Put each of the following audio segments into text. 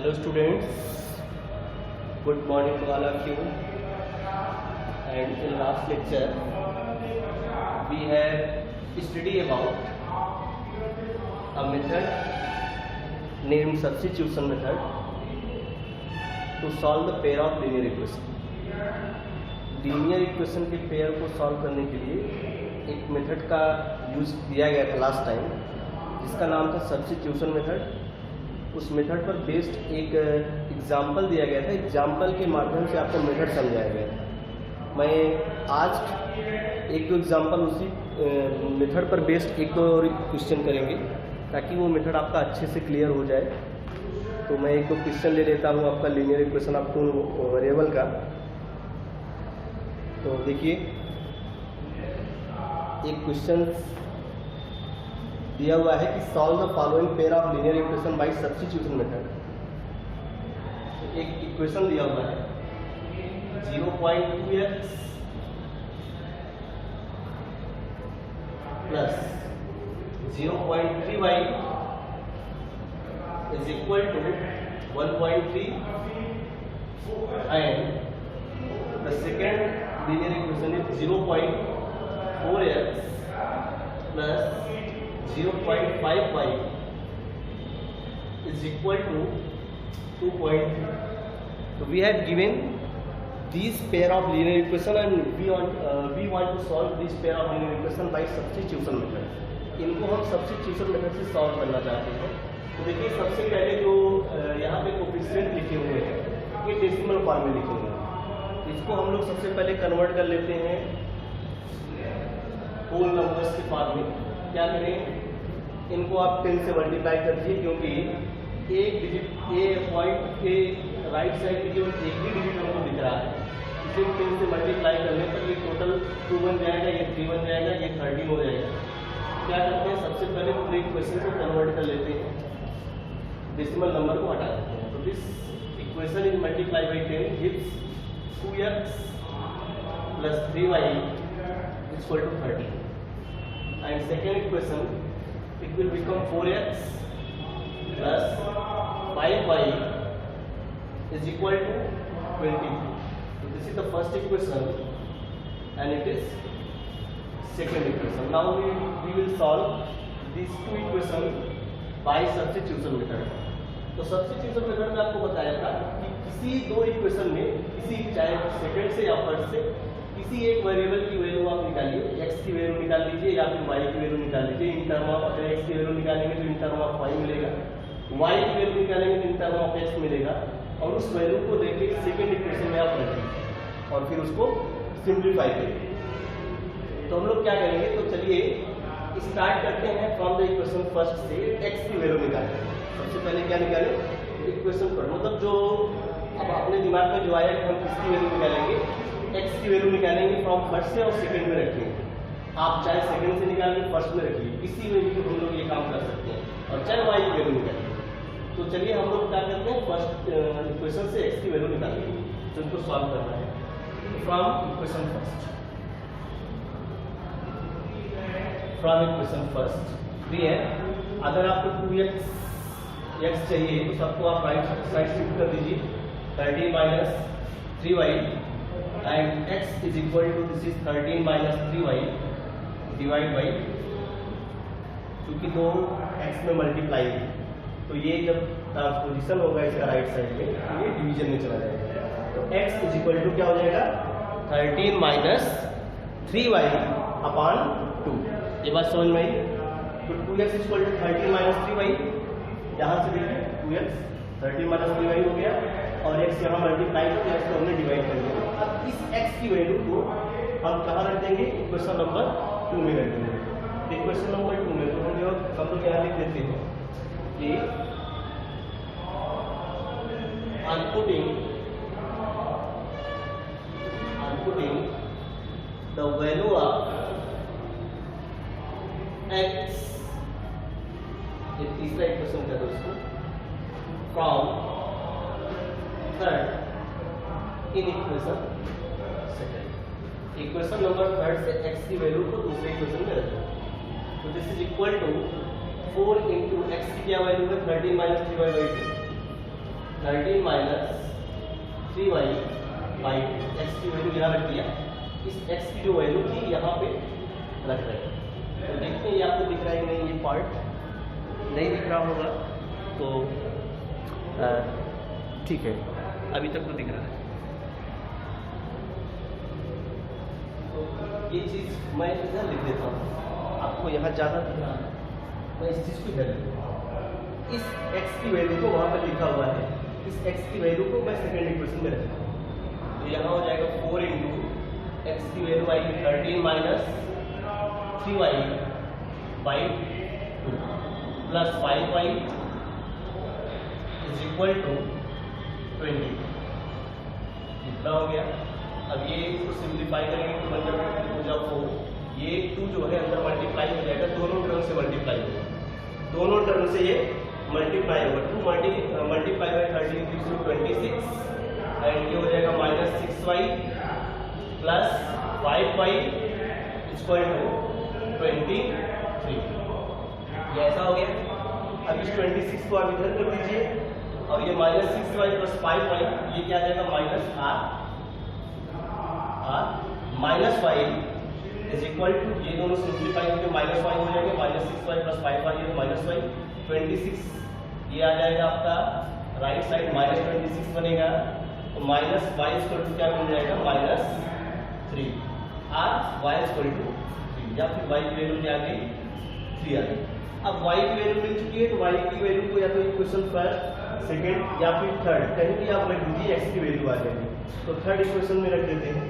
Hello students, good morning to all of you. And in last lecture we have studied about a method named substitution method to solve the pair of linear equation. Linear equation के pair को solve करने के लिए एक method का use किया गया था लास्ट टाइम, जिसका नाम था सब्स्टिट्यूशन मेथड। उस मेथड पर बेस्ड एक एग्जाम्पल दिया गया था, एग्जाम्पल के माध्यम से आपको मेथड समझाया गया था। मैं आज एक दो एग्जाम्पल उसी मेथड पर बेस्ड एक दो और क्वेश्चन करेंगे ताकि वो मेथड आपका अच्छे से क्लियर हो जाए। तो मैं एक दो क्वेश्चन ले लेता हूँ आपका linear equation of two variable का। तो देखिए, एक क्वेश्चन दिया हुआ है कि solve the following pair of linear equation by substitution method. एक इक्वेशन दिया हुआ है 0.2x plus 0.3y is equal to 1.3 and the second linear equation is 0.4x plus 0.5y is equal to 2.3. So we have given these pair of linear equation and we want to solve this pair of linear equation by substitution method. इनको हम substitution method से solve करना चाहते हैं। तो देखिए, सबसे पहले जो यहाँ पे कोफिशिएंट लिखे हुए हैं ये डेसिमल फॉर्म में लिखे हुए हैं। इसको हम लोग सबसे पहले कन्वर्ट कर लेते हैं होल नंबर्स के फॉर्म में। क्या करें, इनको आप 10 से मल्टीप्लाई कर दीजिए, क्योंकि एक डिजिट ए पॉइंट के राइट साइड में केवल एक ही डिजिट हमको दिख रहा है। इसे 10 से मल्टीप्लाई करने पर ये टोटल 2 बन जाएगा, ये 3 बन जाएगा, ये 13 हो जाएगा। क्या करते हैं, सबसे पहले पूरे इक्वेशन को कन्वर्ट कर लेते हैं, डेसिमल नंबर को हटा देते हैं। तो this equation is multiply by 10 gives 2x plus 3y is equal to 30. And second equation, it will become 4x plus 5y is equal to 22. So this is the first equation and it is second equation. Now we will solve these two equations by substitution method. तो substitution method में आपको बताया था कि किसी दो equation में, किसी चाहे सेकंड से या फर्स्ट से, किसी एक वेरिएबल की वैल्यू आप निकालिए, x की वैल्यू निकाल लीजिए या फिर y की वैल्यू निकाल लीजिए। इन टर्म ऑफ अगर x की वैल्यू निकालेंगे तो इन टर्म ऑफ y मिलेगा, y की वैल्यू निकालेंगे तो इन टर्म ऑफ x मिलेगा, और उस वैल्यू को लेके सेकंड इक्वेशन में आप रखिए और फिर उसको सिंप्लीफाई करिए। तो हम लोग क्या करेंगे, तो चलिए स्टार्ट करते हैं फ्रॉम द इक्वेशन फर्स्ट से x की वैल्यू निकालेंगे। सबसे पहले क्या निकालें, इक्वेशन पर, मतलब जो अब अपने दिमाग में जो आया कि हम किसकी वैल्यू निकालेंगे, x की वैल्यू निकालेंगे फ्रॉम फर्स्ट से और सेकंड में रखेंगे। आप चाहे सेकंड से निकालेंगे, फर्स्ट में रखिए, किसी में भी हम लोग ये काम कर सकते हैं, और चाहे y की वैल्यू निकालेंगे। तो चलिए हम लोग क्या करते हैं, फर्स्ट इक्वेशन से x की वैल्यू निकालेंगे, तो इनको सॉल्व करना है। फ्रॉम इक्वेशन फर्स्ट भी है, अगर आपको 2x चाहिए तो सबको आप राइट साइड शिफ्ट कर दीजिए, 13 minus 3y and x is equal to this is 13 minus 3y divide by, क्योंकि दो x में मल्टीप्लाई है तो ये जब ट्रांसपोजिशन होगा इसका राइट साइड में तो ये डिवीजन में चला जाएगा। तो x इज इक्वल टू क्या हो जाएगा, 13 माइनस 3y अपॉन 2। ये बात समझ में आई। तो 2x is equal to 13 minus 3y, यहाँ से देखिए 2x 13 माइनस 3y हो गया और x यहाँ मल्टीप्लाई करके x को हमने डिवाइड कर दिया। अब इस x की वैल्यू को हम कहाँ रख देंगे, इक्वेशन नंबर 2 में रख देंगे। इक्वेशन नंबर 2 में तो हम लोग यहाँ लिख देते हैं कि putting the value of x, ये तीसरा इक्वेशन कर दो इसको, from third in equation second. Equation number third से x की वैल्यू को दूसरे इक्वेशन में रखो। तो this is equal to 4 into x की क्या वैल्यू है, 13 minus 3y/2। 13 minus 3y by x की वैल्यू यहाँ रख दिया। इस x की जो वैल्यू थी यहाँ पे रख रहे हैं। तो देखते हैं ये आपको दिख रहा है कि नहीं, ये पार्ट नहीं दिख रहा होगा तो ठीक है, अभी तक तो दिख रहा है। तो ये चीज़ मैं इधर लिख देता हूँ, आपको यहाँ ज़्यादा दिख रहा है, मैं इस चीज़ को इधर लिख देता हूँ। इस x की वैल्यू को वहाँ पर लिखा हुआ है, इस x की वैल्यू को मैं सेकेंड इक्वेशन में रखता हूँ। तो यहाँ हो जाएगा 4 इंटू एक्स की वैल्यू आएगी 13 minus 3y by 2 plus 5y is equal to 20। कितना हो गया? अब ये इसको सिंप्लीफाई करेंगे तो बन जाएगा 2 जब 4, ये 2 जो है अंदर मल्टीप्लाई हो जाएगा, दोनों टर्म से मल्टीप्लाई होगा, दोनों टर्म से ये मल्टीप्लाई होगा। 2 multiply by 13 gives you 26 and ये हो जाएगा minus 6y plus 5y equal to 23। ये ऐसा हो गया। अब इस 26 को आप इधर कर दीजिए और ये माइनस 6y प्लस 5y, ये क्या आ जाएगा minus r minus y is equal to, ये दोनों सिंप्लीफाई होकर माइनस y हो जाएंगे, माइनस 6y प्लस 5y ये माइनस y 26, ये आ जाएगा आपका राइट साइड माइनस 26 बनेगा, तो माइनस y इक्वल टू क्या बन जाएगा minus 3 r y equal to 3, या फिर y की वैल्यू क्या आ गई 3 आ गई। अब y की वैल्यू मिल चुकी है तो y की वैल्यू को या तो इक्वेशन फर्स्ट, सेकंड या फिर थर्ड कहीं भी आप रख दीजिए, x की वैल्यू आ जाएगी। तो थर्ड इक्वेशन में रख देते हैं,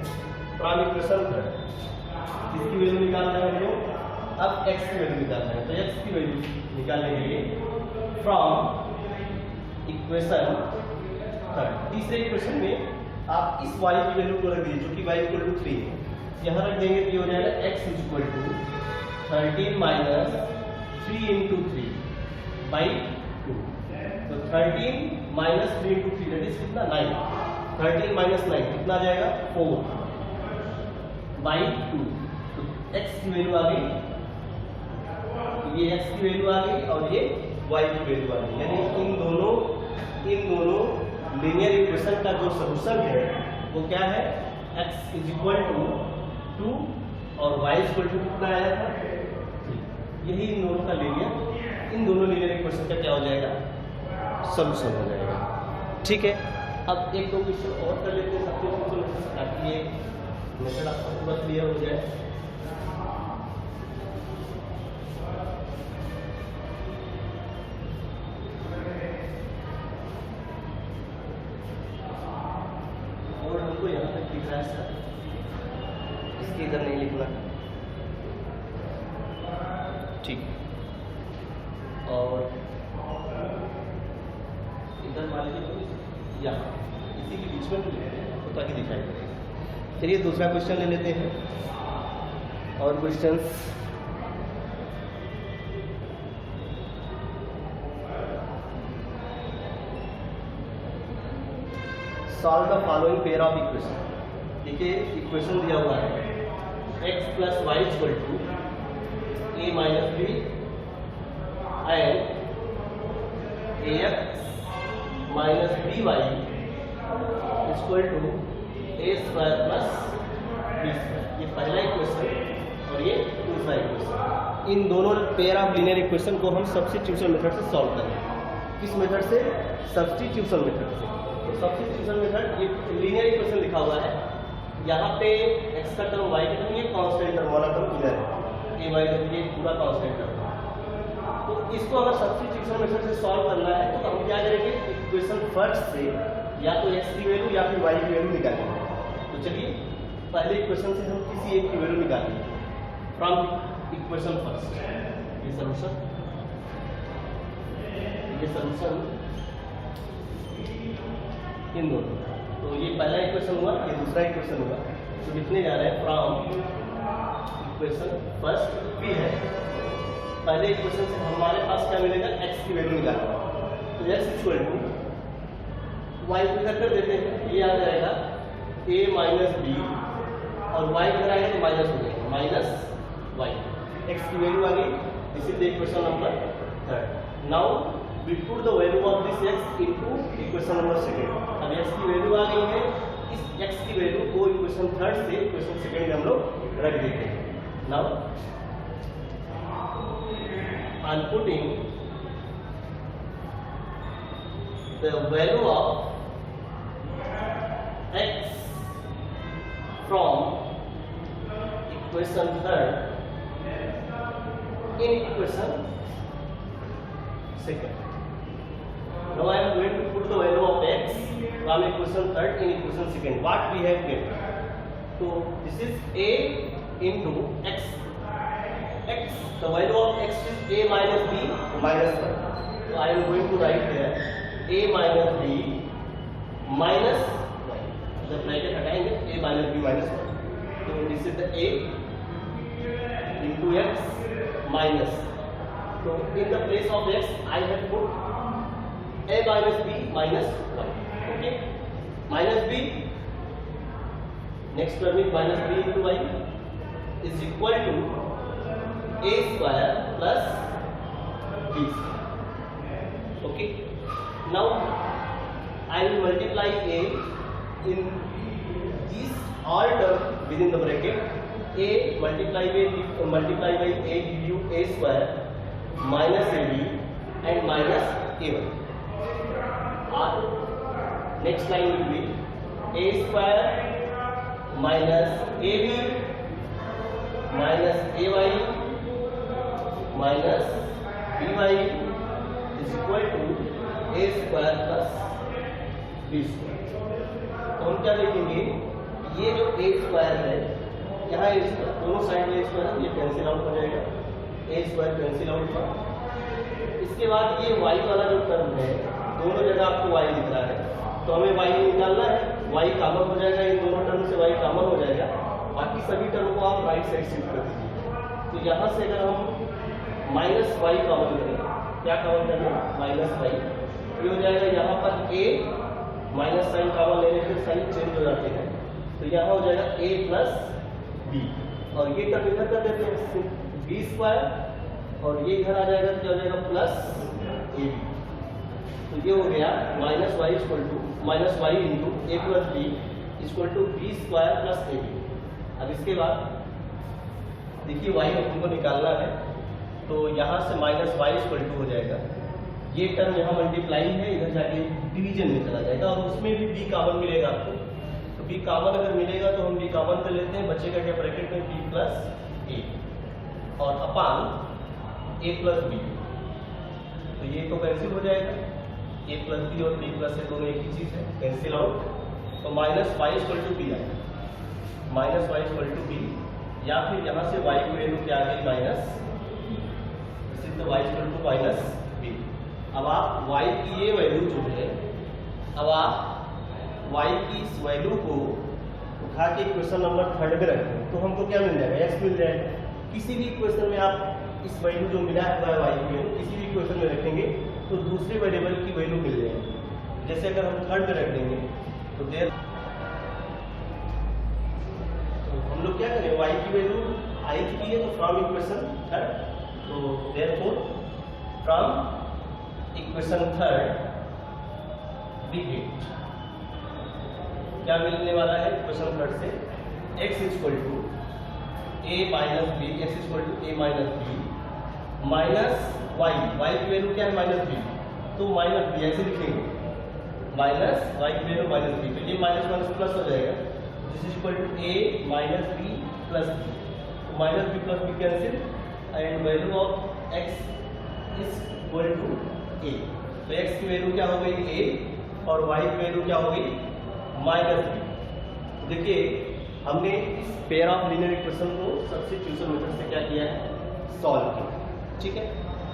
प्राइम इक्वेशन थर्ड, इसकी वैल्यू निकालना है हम लोग। अब x की वैल्यू निकालना है, तो x की वैल्यू निकालने के लिए फ्रॉम इक्वेशन थर्ड, तीसरे इक्वेशन में आप इस y की वैल्यू को रख दीजिए जो कि y इक्वल टू 3 है, यहाँ रख देंगे तो ये हो जाएगा x equal to 13 minus 3 into 3 by 2। तो 13 माइनस 3 इंटू 3 दैट इज कितना 9, 13 माइनस 9 कितना आ जाएगा 4 बाई 2। तो x की वैल्यू आ गई, तो ये x की वैल्यू आ गई और ये y की वैल्यू आ गई, यानी इन दोनों लीनियर इक्वेशन का जो सॉल्यूशन है वो क्या है, x इज इक्वल टू 2 और y इक्वल टू कितना आया था 3। यही इन दोनों का लीनियर इक्वेशन का क्या हो जाएगा सॉल्यूशन हो जाएगा। ठीक है, अब एक दो क्वेश्चन और कर लेते हैं सबके, ताकि ये मेथड आपको पूरा क्लियर हो जाए। और हमको यहाँ तक दिख रहा है सर, इसके इधर नहीं लिखना, ठीक। और इधर मान लीजिए यहाँ इसी के बीच में लिख रहे हैं तो ताकि दिखाई दे। चलिए दूसरा क्वेश्चन ले लेते हैं। और questions solve the following pair of equation. देखिए इक्वेशन दिया हुआ है x plus y equal to a minus b and ax minus b y equal to a square plus b square. ये पहला इक्वेशन और ये दूसरा इक्वेशन। इन दोनों पेयर ऑफ लीनियर इक्वेशन को हम सब्स्टिट्यूशन मेथड से सॉल्व करेंगे। किस मेथड से? सब्स्टिट्यूशन मेथड से। तो सब्स्टिट्यूशन मेथड, ये लीनियर इक्वेशन लिखा हुआ है, यहाँ पे x का टर्म y का टर्म, ये कांस्टेंट टर्म वाला टर्म इधर है, a y का ये पूरा कांस्टेंट टर्म। तो इसको अगर सब्स्टिट्यूशन मेथड से सॉल्व करना है तो हम क्या करेंगे, इक्वेशन फर्स्ट से या तो x की वैल्यू या फिर y की वैल्यू निकालेंगे। तो चलिए पहले इक्वेशन से हम किसी एक की वैल्यू निकालेंगे फ्रॉम इक्वेशन फर्स्ट। ये सॉल्यूशन इन दोनों, तो ये पहला इक्वेशन हुआ, ये दूसरा इक्वेशन हुआ। तो लिखने जा रहे हैं फ्रॉम इक्वेशन फर्स्ट भी है। पहले इक्वेशन से हमारे पास क्या मिलेगा, x की वैल्यू निकालना। तो x इक्वल टू y को इधर कर देते हैं, ये आ जाएगा a माइनस बी और y इधर आएगा तो माइनस हो जाएगा, माइनस y। x की वैल्यू आ गई, this is the equation number third. Now we put the value of this x into equation number second. अब x की वैल्यू आ गई है, इस x की वैल्यू को इक्वेशन थर्ड से इक्वेशन सेकेंड में हम लोग रख देते हैं। Now I am putting the value of x from equation third in equation second. Now I am going to put the value of x from equation third in equation second. What we have get? So this is a into x. X, the value of x is a minus b minus 1. So I am going to write here a minus b minus 1. The bracket हटाएंगे, a minus b minus 1. So this is the a into x minus. So in the place of x, I have put a minus b minus 1. Okay, minus b. Next term is minus b into y is equal to a square plus b square. Okay. Now I will multiply a in these all terms within the bracket. A multiply by a give you a square minus ab and minus a1. Or next line will be a square minus ab minus ay minus by is equal to a square plus b square. तो हम क्या देखेंगे, ये जो ए square है, यहाँ ए square दोनों side में ए स्क्वायर, ये कैंसिल आउट हो जाएगा, ए स्क्वायर कैंसिल आउट हुआ। इसके बाद ये वाई वाला जो टर्म है, दोनों जगह आपको वाई दिख रहा है, तो हमें वाई निकालना है। वाई कॉमन हो जाएगा, इन दोनों टर्म से वाई कॉमन हो जाएगा, बाकी सभी टर्म को आप राइट साइड शिफ्ट कर दीजिए। तो यहाँ से अगर हम माइनस वाई कॉमन करें, क्या कॉमन करना, माइनस वाई, ये हो जाएगा। यहाँ पर a माइनस साइन कॉमन लेने से साइन चेंज हो जाते हैं, तो यहाँ हो जाएगा a प्लस बी, और ये टर्म इधर कर देते हैं बी स्क्वायर, और ये इधर आ जाएगा, क्या हो जाएगा, प्लस ए बी। तो ये हो गया minus Y equal to minus y into a plus b equal to b square plus a b. अब इसके बाद देखिए वाई हमको निकालना है, तो यहाँ से माइनस वाई इक्वल टू हो जाएगा, ये टर्म यहाँ मल्टीप्लाई है, इधर जाके डिवीजन में चला जाएगा, और उसमें भी बी कॉमन मिलेगा आपको। तो बी कॉमन अगर मिलेगा तो हम बी कॉमन कर लेते हैं, बचेगा क्या ब्रैकेट में बी प्लस ए और अपान ए प्लस बी। तो ये तो कैंसिल हो जाएगा, ए प्लस बी और बी प्लस ए दोनों एक ही चीज़ है, कैंसिल आउट। तो minus Y equal to B आएगा, minus Y equal to B, या फिर यहाँ से वाई की वैल्यू क्या आ गई, minus, this is the y equal to minus b. अब आप y की ये वैल्यू जो है, अब आप y की इस वैल्यू को उठा के इक्वेशन नंबर थर्ड में रखें, तो हमको क्या मिल जाएगा, x मिल जाएगा। किसी भी इक्वेशन में आप इस वैल्यू जो मिला है y की वैल्यू किसी भी इक्वेशन में रखेंगे तो दूसरे वेरिएबल की वैल्यू मिल जाएगी। जैसे अगर हम थर्ड में रख देंगे तो देर हम लोग क्या करें, y की वैल्यू i की है, तो फ्रॉम इक्वेशन थर्ड, तो therefore from equation third we get क्या मिलने वाला है, इक्वेशन थर्ड से x equal to a minus b, x equal to a minus b minus y, y की वैल्यू क्या है, माइनस बी, तो माइनस बी ऐसे लिखेंगे, माइनस वाई की वैल्यू माइनस बी, तो ये माइनस माइनस प्लस हो जाएगा, this is equal to a minus b plus b, तो minus b plus b cancel, and value of x is equal to a। तो x की value क्या हो गई a, और y की वैल्यू क्या हो गई, माइनस b। देखिए हमने इस पेयर ऑफ लीनियर इक्वेशन को सब्स्टिट्यूशन मेथड से क्या किया है, सॉल्व किया। ठीक है,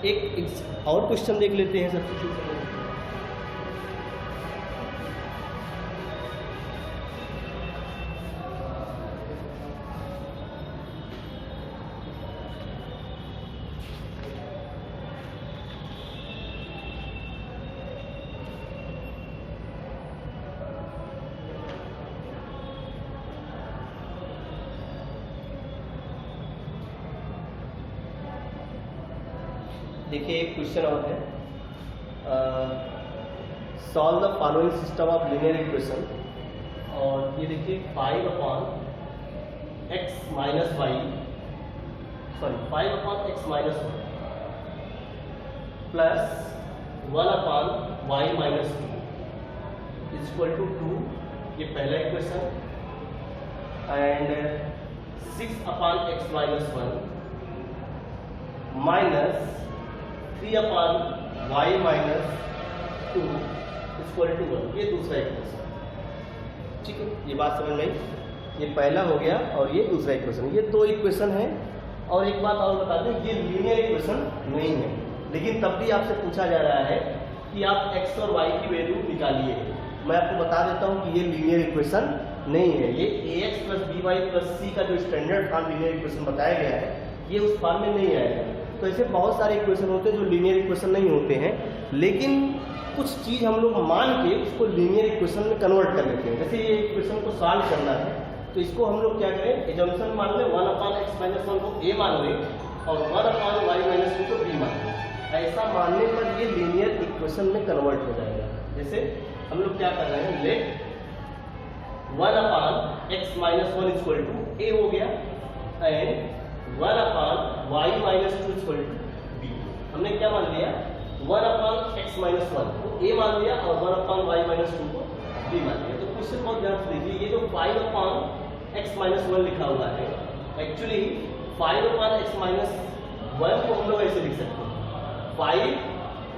एक और क्वेश्चन देख लेते हैं सब्स्टिट्यूशन मेथड। देखिए एक क्वेश्चन और है, solve the following system of linear equation. और ये देखिए 5/x minus y, sorry 5/x minus 1 plus 1/y minus 2 equal to 2, ये पहला equation. And 6/x minus 1 minus 3/y minus 2 equal to 1, ये दूसरा इक्वेशन। ठीक है, ये बात समझ में आई। ये पहला हो गया और ये दूसरा इक्वेशन। ये दो इक्वेशन है। और एक बात और बता दें, ये लीनियर इक्वेशन नहीं है, लेकिन तब भी आपसे पूछा जा रहा है कि आप x और y की वैल्यू निकालिए। मैं आपको बता देता हूं कि ये लीनियर इक्वेशन नहीं है। ये ax plus by plus c का जो स्टैंडर्ड फॉर्म लीनियर इक्वेशन बताया गया है, ये उस फॉर्म में नहीं आएगा। तो ऐसे बहुत सारे इक्वेशन होते हैं जो लीनियर इक्वेशन नहीं होते हैं, लेकिन कुछ चीज़ हम लोग मान के उसको लीनियर इक्वेशन में कन्वर्ट कर लेते हैं। जैसे ये इक्वेशन को सॉल्व करना है, तो इसको हम लोग क्या करें, एजम्पशन मान लें 1/x माइनस 1 को a मान लें और 1/y माइनस 2 को b मान लें। ऐसा मानने पर ये लीनियर इक्वेशन में कन्वर्ट हो जाएगा। जैसे हम लोग क्या कर रहे हैं, let 1/x minus 1 equal to a हो गया and 1/y minus 2 equal to b। हमने क्या मान लिया, 1/x माइनस 1 को a मान लिया और 1/y माइनस 2 को b मान लिया। तो क्वेश्चन बहुत ध्यान से देखिए, ये जो 5/x माइनस 1 लिखा हुआ है, एक्चुअली 5/x माइनस 1 को हम लोग ऐसे लिख सकते हैं, 5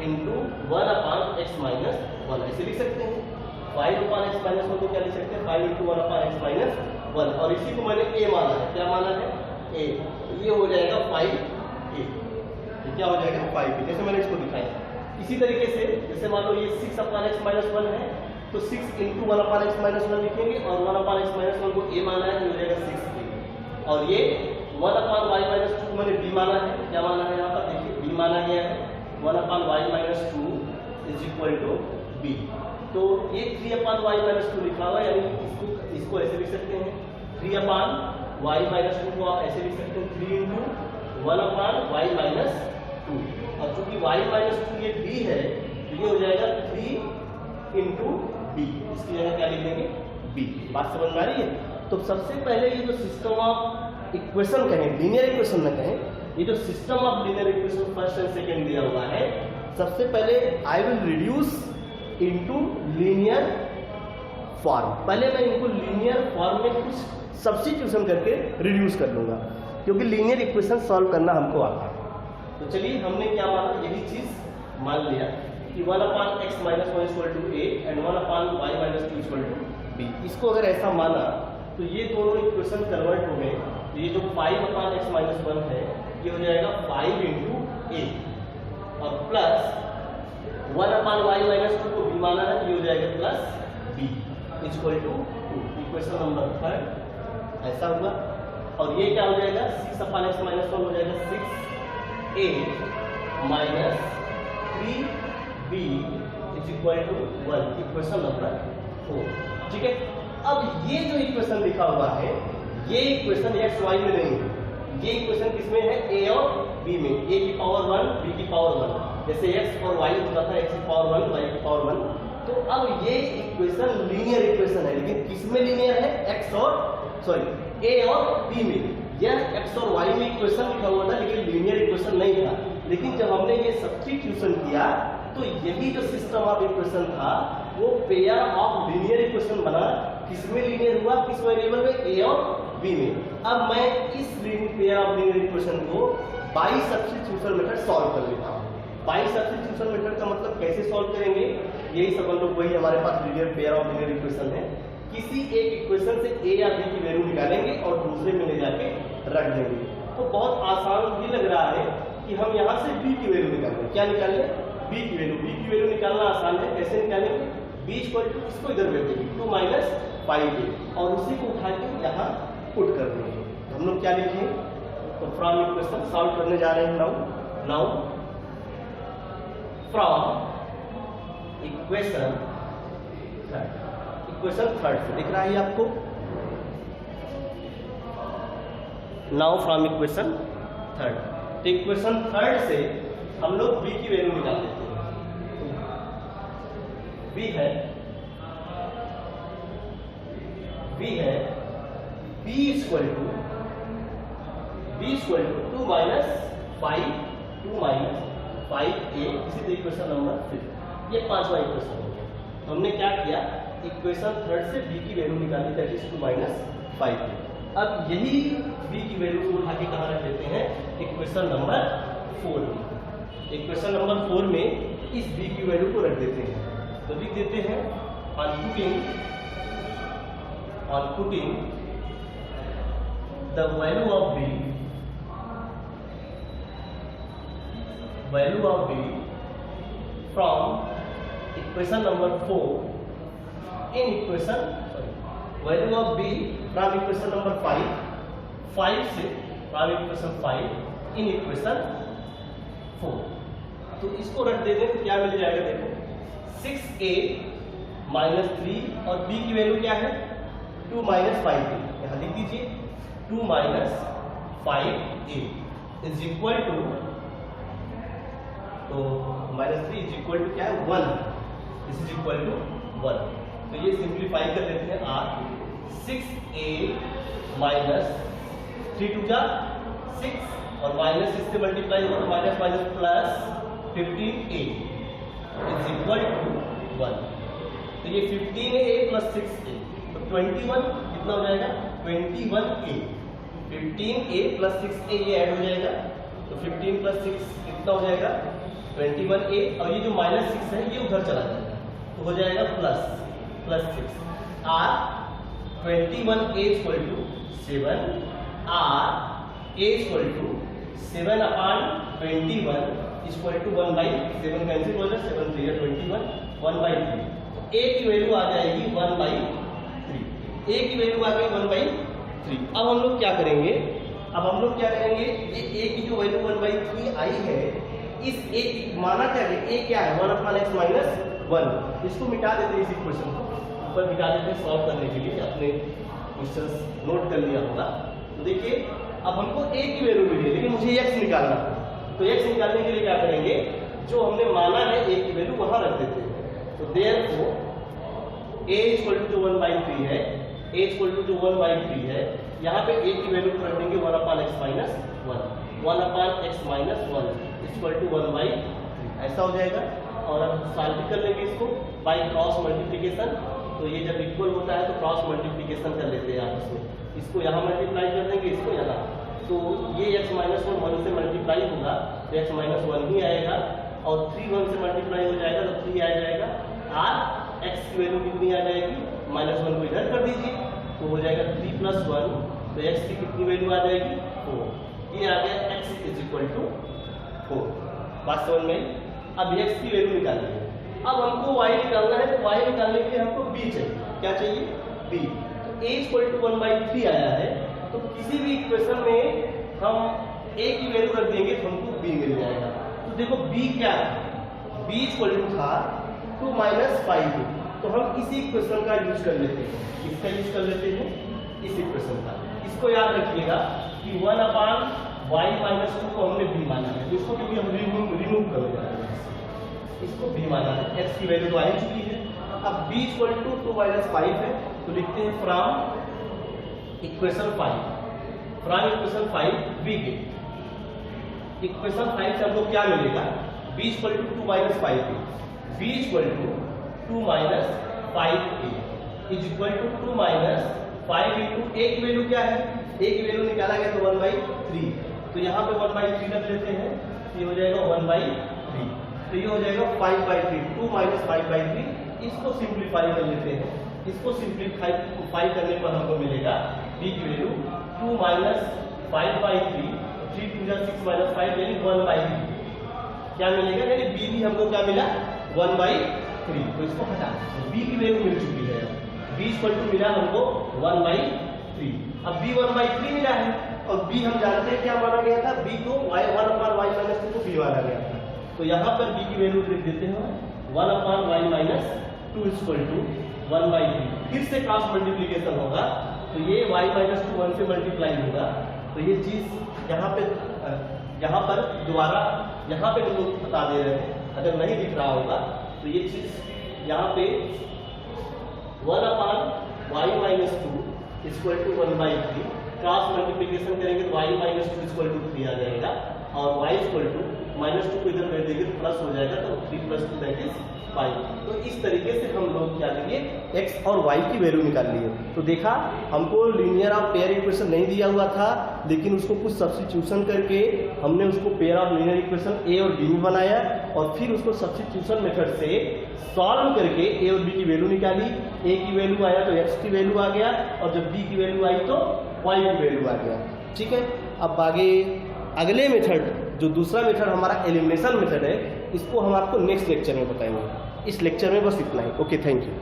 इंटू 1/x माइनस 1 ऐसे लिख सकते हैं। 5/x माइनस 1 को क्या लिख सकते हैं, 5 इंटू 1/x माइनस 1, और इसी को मैंने a माना है। क्या माना है, a। ये हो जाएगा 5a, क्या हो जाएगा 5a, जैसे मैंने इसको दिखाया। इसी तरीके से जैसे मान लो ये 6/x माइनस 1 है, तो 6 इंटू 1/x माइनस 1 लिखेंगे और 1/x माइनस 1 को a माना है, तो हो जाएगा 6a। और ये 1/y माइनस 2 को मैंने b माना है। क्या माना है, यहाँ पर देखिए b माना गया है, 1/y minus 2 is equal to b। तो ये 3/y माइनस 2 लिखा हुआ है, यानी इसको ऐसे लिख सकते हैं, 3/y माइनस 2 को आप ऐसे लिख सकते हैं, 3 इंटू 1/y माइनस 2। और चूंकि y माइनस 2 ये b है, तो ये हो जाएगा 3 इंटू b। इसकी जगह क्या लिख देंगे, b। बात समझ में आ रही है। तो सबसे पहले ये जो सिस्टम ऑफ इक्वेशन कहें, लीनियर इक्वेशन न कहें, ये जो system of linear equation first and second दिया हुआ है, सबसे पहले I will reduce into linear form. पहले मैं इनको लीनियर फॉर्म में कुछ सब्स्टिट्यूशन करके रिड्यूस कर लूंगा, क्योंकि लीनियर इक्वेशन सॉल्व करना हमको आता है। तो चलिए, हमने क्या माना, यही चीज मान लिया कि 1/x minus 1 equal to a and 1/y minus 2 equal to b। इसको अगर ऐसा माना तो ये दोनों इक्वेशन कन्वर्ट हो गए। तो ये जो 5/x माइनस 1 है, ये हो जाएगा 5 इंटू a और प्लस 1/y माइनस 2 को b माना है, ये हो जाएगा plus b equal to 2। Equation number 3 ऐसा हुआ। और ये क्या हो जाएगा, 6/x माइनस 1 हो जाएगा 6a minus 3b is equal to 1। Equation number 4। ठीक है, अब ये जो इक्वेशन लिखा हुआ है, ये इक्वेशन x y में नहीं है, ये इक्वेशन किसमें है, a और b में, a की पावर 1 b की पावर 1। जैसे x और y होता था, x की पावर 1 y की पावर 1। तो अब ये इक्वेशन लीनियर इक्वेशन है, लेकिन किसमें लीनियर है, a और b में। यह x और y में इक्वेशन लिखा हुआ था, लेकिन लीनियर इक्वेशन नहीं था। लेकिन जब हमने ये सब्स्टिट्यूशन किया, तो यही जो सिस्टम ऑफ इक्वेशन था, वो पेयर ऑफ लीनियर इक्वेशन बना। किसमें लीनियर हुआ, किस वेरिएबल में, a और b में। अब मैं इस पेयर ऑफ लीनियर इक्वेशन को बाई सब्स्टिट्यूशन मेथड सॉल्व कर लेता हूँ। बाई सब्स्टिट्यूशन मेथड का मतलब कैसे सॉल्व करेंगे, यही सब हम लोग, वही हमारे पास linear pair of linear equation है। किसी एक इक्वेशन से a या b की वैल्यू निकालेंगे और दूसरे में ले जाके रख देंगे। तो बहुत आसान भी लग रहा है कि हम यहाँ से b की वैल्यू निकालेंगे। क्या निकालेंगे, b की वैल्यू निकालना आसान है। कैसे निकालेंगे, b इक्वल टू, इसको इधर भेज देंगे 2 माइनस 5a और उसी को उठा के यहाँ पुट कर देंगे। तो हम लोग क्या लिखेंगे, तो फ्रॉम इक्वेशन सॉल्व करने जा रहे हैं। नाउ फ्रॉम इक्वेशन थर्ड से दिख रहा है आपको। नाउ फ्रॉम इक्वेशन थर्ड, तो इक्वेशन थर्ड से हम लोग b की वैल्यू निकाल देते हैं। तो b b है b equal to 2 minus 5 5a, इसी इक्वेशन नंबर 5। ये पांचवा इक्वेशन हो गया। तो हमने क्या किया, इक्वेशन थर्ड से b की वैल्यू निकाली, दैट इज 2 माइनस 5a। अब यही b की वैल्यू को उठा के कहाँ रख देते हैं, इक्वेशन नंबर 4 में। इक्वेशन नंबर 4 में इस b की वैल्यू को रख देते हैं। तो लिख देते हैं on putting the value of b from equation number 4 in equation value of b from equation number 5 से from equation 5 in equation 4। तो इसको रख देते हैं तो क्या मिल जाएगा, देखो 6a माइनस 3 और b की वैल्यू क्या है 2 माइनस 5a। यहाँ लिख दीजिए 2 minus 5a is equal to, तो माइनस 3 इज इक्वल टू क्या है 1, दिस इज इक्वल टू 1। तो ये सिंप्लीफाई कर लेते हैं r 6a माइनस 3 टू जा 6 और माइनस इससे मल्टीप्लाई होगा तो minus minus plus 15a is equal to 1। तो ये 15a प्लस 6a तो 21 कितना हो जाएगा 21a। 15a प्लस 6a ये ऐड हो जाएगा तो 15 प्लस 6 कितना हो जाएगा 21a, और ये जो माइनस 6 है ये उधर चला जाएगा तो हो जाएगा plus 6। r 21a equal to 7, r a equal to 7 upon 21 equal to 1/7 cancel हो जाए 7 3 21 1/3। a की वैल्यू आ जाएगी 1/3। a की वैल्यू आ गई 1/3। अब हम लोग क्या करेंगे, ये a की जो वैल्यू 1/3 आई है, इस a की माना क्या है, a क्या है 1/x माइनस 1। इसको मिटा देते हैं, इस इक्वेशन को ऊपर मिटा देते हैं सॉल्व करने के लिए। अपने क्वेश्चंस नोट कर लिया होगा। तो देखिए अब हमको a की वैल्यू मिली है लेकिन मुझे x निकालना है। तो x निकालने के लिए क्या करेंगे, जो हमने माना है a की वैल्यू वहां रख देते हैं। तो देयरफॉर a इक्वल टू 1/3 है, a इक्वल टू 1/3 है, यहाँ पे a की वैल्यू रख देंगे 1/x minus 1, 1/x minus 1 equal to 1/3 ऐसा हो जाएगा। और अब सॉल्व कर लेंगे इसको बाय क्रॉस मल्टीप्लिकेशन। तो ये जब इक्वल होता है तो क्रॉस मल्टीप्लिकेशन कर लेते हैं आपस में, इसको यहाँ मल्टीप्लाई कर देंगे, इसको यहाँ। तो ये x माइनस 1 से मल्टीप्लाई होगा तो x माइनस 1 ही आएगा, और 3 1 से मल्टीप्लाई हो जाएगा तो 3 आ जाएगा। r x की वैल्यू कितनी आ जाएगी, -1 को इधर कर दीजिए तो हो जाएगा 3 + 1, तो x की कितनी वैल्यू आ जाएगी 4। ये आ गया x इज इक्वल टू 4। बात समझ में। अब x की वैल्यू निकालिए। अब हमको y निकालना है, तो y निकालने के लिए हमको b चाहिए। क्या चाहिए, b। तो a इक्वल टू 1/3 आया है, तो किसी भी इक्वेशन में हम a की वैल्यू रख देंगे तो हमको b मिल जाएगा। तो देखो b क्या है, b इक्वल टू था 2 माइनस 5a। तो हम इसी इक्वेशन का यूज कर लेते हैं, इसका यूज कर लेते हैं, इस इक्वेशन का। इसको याद रखिएगा कि 1/y माइनस 2 को हमने b माना है, तो इसको क्योंकि हम रिमूव कर देंगे, इसको b माना है। x की वैल्यू तो आ चुकी है। अब b इक्वल टू 2 माइनस 5 है, तो लिखते हैं फ्रॉम इक्वेशन 5 b के इक्वेशन 5 से हमको क्या मिलेगा, b equal to 2 minus 5a, b equal to 2 minus 5a is equal to 2 minus 5 into a की वैल्यू क्या है, a की वैल्यू निकाला गया तो 1/3, तो यहाँ पे 1/3 रख लेते हैं, ये हो जाएगा 1/3। तो ये हो जाएगा 5/3, 2 माइनस 5/3। इसको सिंप्लीफाई कर लेते हैं। इसको सिंप्लीफाई करने पर हमको मिलेगा b की वैल्यू 2 माइनस 5/3, 3 2 6 माइनस 5 यानी 1/3 क्या मिलेगा, यानी b भी हमको क्या मिला 1/3। तो इसको हटा दें, b की वैल्यू मिल चुकी है। b इक्वल टू मिला हमको 1/3। अब b 1/3 मिला है, और b हम जानते हैं क्या माना गया था, b को y1/y माइनस 2 को b माना गया था। तो यहाँ पर b की वैल्यू लिख देते हैं 1/y माइनस 2 इक्वल टू 1/3। फिर से क्रॉस मल्टीप्लिकेशन होगा तो ये y माइनस 2 1 से मल्टीप्लाई होगा। तो ये चीज यहाँ पर दोबारा यहाँ पे हम लोग बता दे रहे हैं, अगर नहीं दिख रहा होगा तो ये चीज यहाँ पे 1/y-2 equal to 1/3, cross multiplication करेंगे तो y-2 इक्वल टू 3 आ जाएगा, और y इक्वल टू -2 को इधर भेज देंगे तो प्लस हो जाएगा, तो 3 + 2 दैट इज 5। तो इस तरीके से हम लोग क्या लिए x और y की वैल्यू निकाल लिए। तो देखा हमको लीनियर ऑफ पेयर इक्वेशन नहीं दिया हुआ था, लेकिन उसको कुछ सब्स्टिट्यूशन करके हमने उसको pair of linear equation a और b में बनाया, और फिर उसको सब्स्टिट्यूशन मेथड से सॉल्व करके a और b की वैल्यू निकाली। a की वैल्यू आया तो x की वैल्यू आ गया, और जब b की वैल्यू आई तो y की वैल्यू आ गया। ठीक है, अब आगे अगले मेथड, जो दूसरा मेथड हमारा एलिमिनेशन मेथड है, इसको हम आपको नेक्स्ट लेक्चर में बताएंगे। इस लेक्चर में बस इतना ही। Okay, thank you.